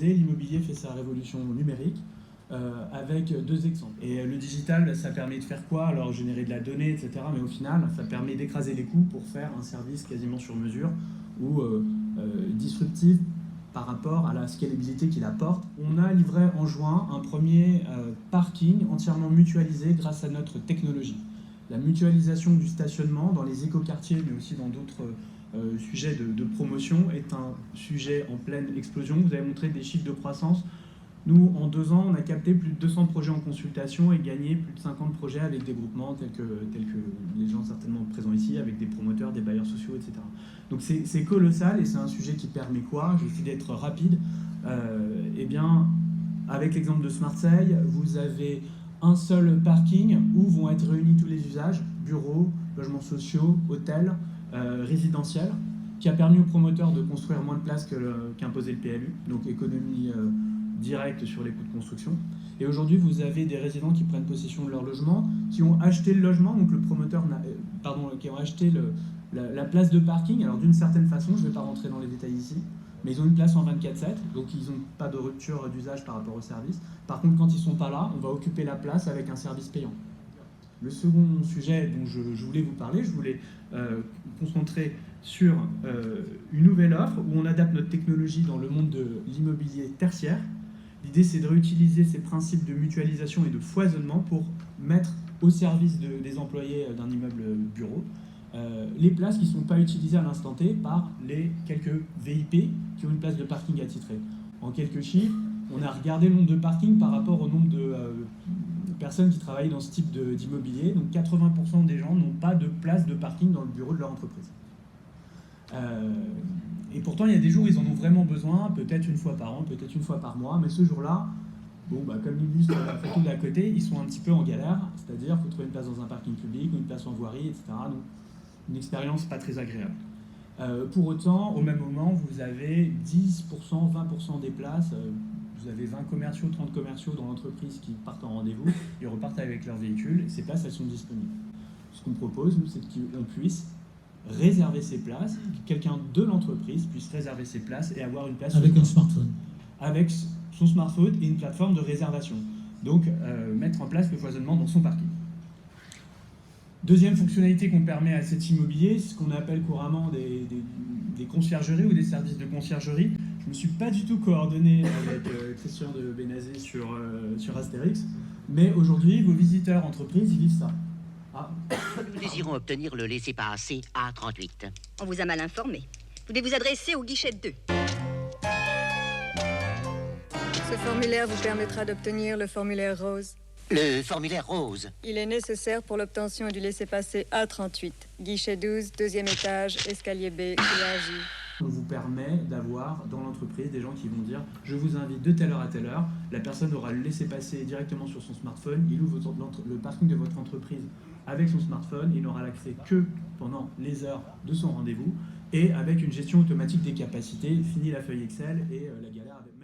L'immobilier fait sa révolution numérique avec deux exemples. Et le digital, ça permet de faire quoi? Alors générer de la donnée, etc. Mais au final, ça permet d'écraser les coûts pour faire un service quasiment sur mesure ou disruptif par rapport à la scalabilité qu'il apporte. On a livré en juin un premier parking entièrement mutualisé grâce à notre technologie. La mutualisation du stationnement dans les écoquartiers, mais aussi dans d'autres sujets de promotion, est un sujet en pleine explosion. Vous avez montré des chiffres de croissance. Nous, en 2 ans, on a capté plus de 200 projets en consultation et gagné plus de 50 projets avec des groupements tels que les gens certainement présents ici, avec des promoteurs, des bailleurs sociaux, etc. Donc c'est colossal et c'est un sujet qui permet quoi? Je vais essayer d'être rapide. Eh bien, avec l'exemple de SmartSeil, vous avez un seul parking où vont être réunis tous les usages, bureaux, logements sociaux, hôtels, résidentiels, qui a permis aux promoteurs de construire moins de places qu'imposait le PLU, donc économie directe sur les coûts de construction. Et aujourd'hui, vous avez des résidents qui prennent possession de leur logement, qui ont acheté le logement, donc le promoteur, qui ont acheté la place de parking. Alors d'une certaine façon, je ne vais pas rentrer dans les détails ici, mais ils ont une place en 24/7, donc ils n'ont pas de rupture d'usage par rapport au service. Par contre, quand ils ne sont pas là, on va occuper la place avec un service payant. Le second sujet dont je voulais vous parler, je voulais concentrer sur une nouvelle offre où on adapte notre technologie dans le monde de l'immobilier tertiaire. L'idée, c'est de réutiliser ces principes de mutualisation et de foisonnement pour mettre au service des employés d'un immeuble bureau les places qui ne sont pas utilisées à l'instant T par les quelques VIP qui ont une place de parking attitrée. En quelques chiffres, on a regardé le nombre de parkings par rapport au nombre de personnes qui travaillent dans ce type d'immobilier. Donc 80% des gens n'ont pas de place de parking dans le bureau de leur entreprise. Et pourtant, il y a des jours où ils en ont vraiment besoin, peut-être une fois par an, peut-être une fois par mois, mais ce jour-là, comme l'illustre la photo d'à côté, ils sont un petit peu en galère, c'est-à-dire qu'il faut trouver une place dans un parking public ou une place en voirie, etc. Donc, une expérience pas très agréable. Pour autant, au même moment, vous avez 10%, 20% des places, vous avez 20 commerciaux, 30 commerciaux dans l'entreprise qui partent en rendez-vous, ils repartent avec leur véhicule, et ces places, elles sont disponibles. Ce qu'on propose, nous, c'est qu'on puisse réserver ses places, que quelqu'un de l'entreprise puisse réserver ses places et avoir une place avec un smartphone. Avec son smartphone et une plateforme de réservation. Donc, mettre en place le foisonnement dans son parking. Deuxième fonctionnalité qu'on permet à cet immobilier, c'est ce qu'on appelle couramment des conciergeries ou des services de conciergerie. Je ne me suis pas du tout coordonné avec Christian de Bénazé sur Astérix, mais aujourd'hui, vos visiteurs entreprises, ils vivent ça. Nous désirons obtenir le laissez-passer A38. On vous a mal informé. Vous devez vous adresser au guichet 2. Ce formulaire vous permettra d'obtenir le formulaire rose. Le formulaire rose. Il est nécessaire pour l'obtention du laissez-passer A38. Guichet 12, 2e étage, escalier B, IAJ. On vous permet d'avoir dans l'entreprise des gens qui vont dire « Je vous invite de telle heure à telle heure ». La personne aura le laissez-passer directement sur son smartphone. Il ouvre le parking de votre entreprise avec son smartphone. Il n'aura l'accès que pendant les heures de son rendez-vous et avec une gestion automatique des capacités. Fini la feuille Excel et la galère avec...